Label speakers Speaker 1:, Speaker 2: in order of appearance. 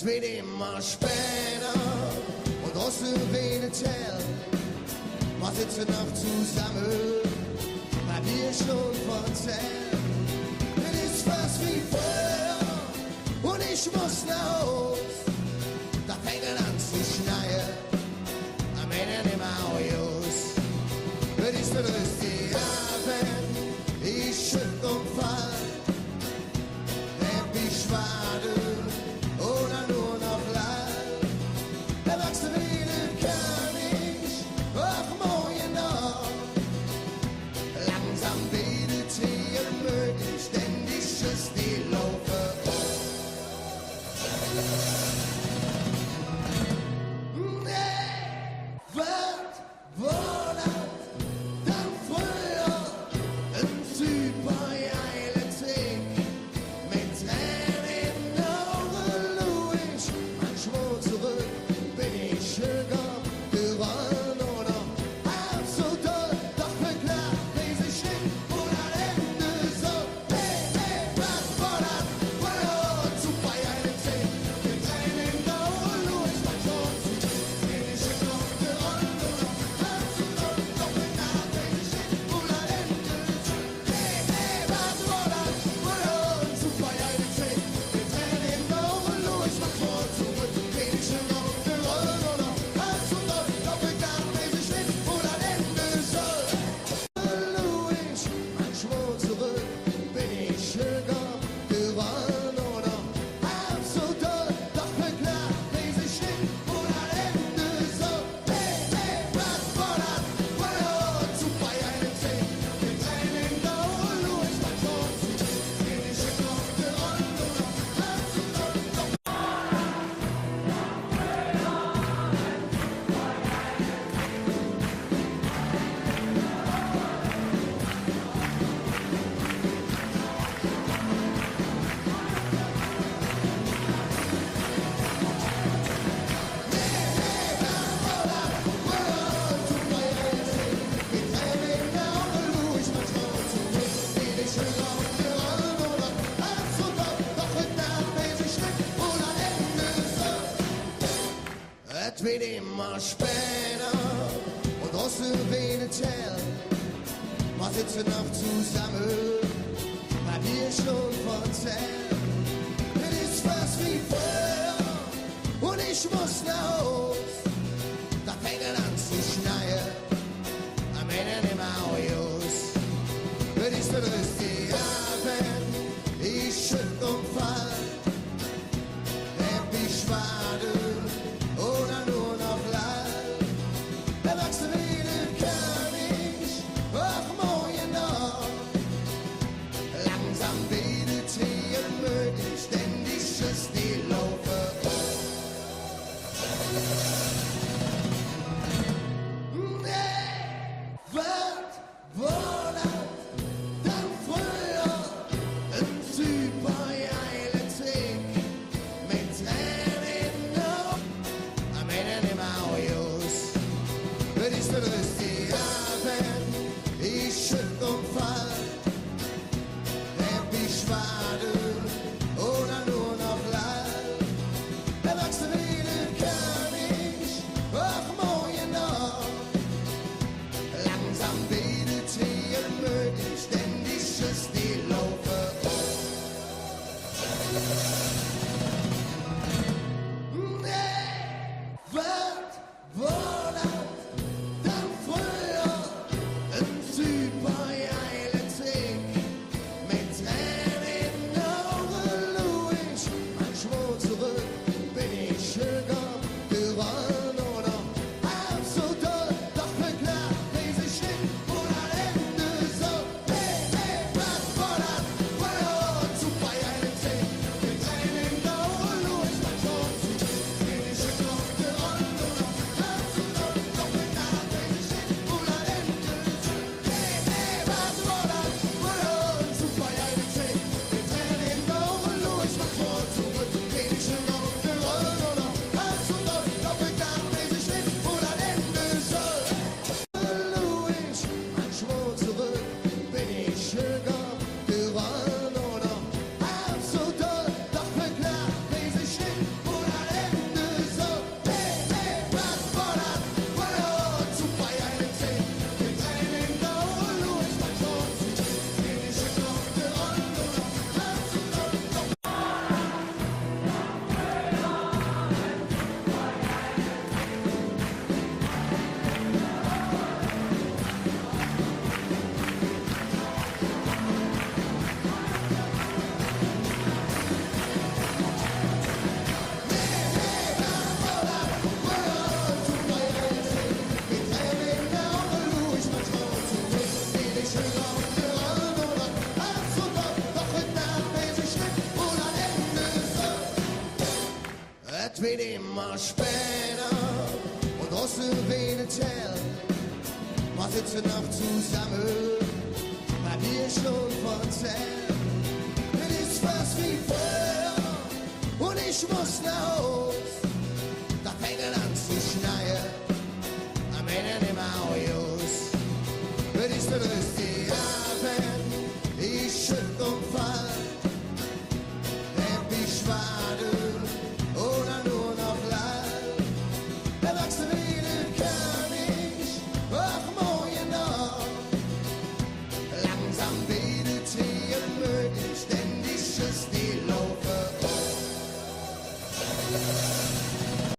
Speaker 1: Es wird immer später und draußen wenig hell. Wir sitzen noch zusammen, weil wir schon verzählen. Es ist fast wie früher und ich muss nach Haus. Da fängt es an zu schneien, am Ende im Autos. Es ist der größte Abend, ich schütt und fall. Der Schwade oder nur noch leid. Erwachsene reden kann ich auch morgen noch. Langsam betet hier möglich, ständig ist die Laufe. Nee, was war das dann früher? Ein super geiler Trick mit Tränen in den Augen, Louis. Manchmal zurück bin ich schöner geworden oder halb so toll, doch beklagt lese ich hin und am Ende so. Hey, hey, was war das früher? Ein super geiler Trick mit Tränen in den Augen, Louis. Manchmal zurück bin ich schöner geworden oder halb so toll, doch beklagt lese ich hin und am Ende so. Hey, hey, was war das früher? Ein super geiler Trick mit Tränen in den Augen, Louis. Manchmal zurück bin ich schöner geworden oder halb so toll, doch beklagt lese ich hin und am Ende so. Louis, manchmal zurück bin ich schöner geworden oder halb so toll, doch beklagt lese ich hin und am Ende so. Hey, hey, was war das früher? Ein super geiler Trick mit Tränen in den Augen, Louis. Manchmal zurück bin ich schöner geworden oder halb so toll, doch es wird immer später und draußen wenig hell. Wir sitzen noch zusammen, weil wir schon verzählen. Es ist fast wie früher und ich muss nach Haus. Da fängt es an zu schneien, am Ende im Autos. Es ist der größte Abend, ich schütt und fall. Der Schwade oder nur noch leid. Erwachsene reden kann ich auch morgen noch. Langsam betet hier möglich, ständig ist die Laufe. Nee, was war das dann früher? Ein super geiler Trick mit Tränen in den Augen, am Ende im Autos. Es ist der größte Abend, ich schütt und fall. Der Schwade oder nur noch leid. Erwachsene reden kann ich auch morgen noch. Langsam betet hier möglich, ständig ist die Laufe. Nee, was war das dann früher? Ein super geiler Trick mit Tränen in den Augen, Louis. Manchmal zurück bin ich schöner geworden oder halb so toll, doch beklagt lese ich hin und am Ende so. Hey, hey, was war das früher? Ein super geiler Trick mit Tränen wird immer später und draußen redet hell. Wir sitzen noch zusammen, hab dir schon erzählt. Es ist fast wie früher und ich muss nach Haus. Da fängt es an zu schneien, am Ende im Haus. Es ist der größte Abend, ich schütt und fall. Denn ich warte oder nur noch leid. Erwachsen reden kann ich auch morgen noch. Langsam redet hier möglich, denn ich schüss die Laufe.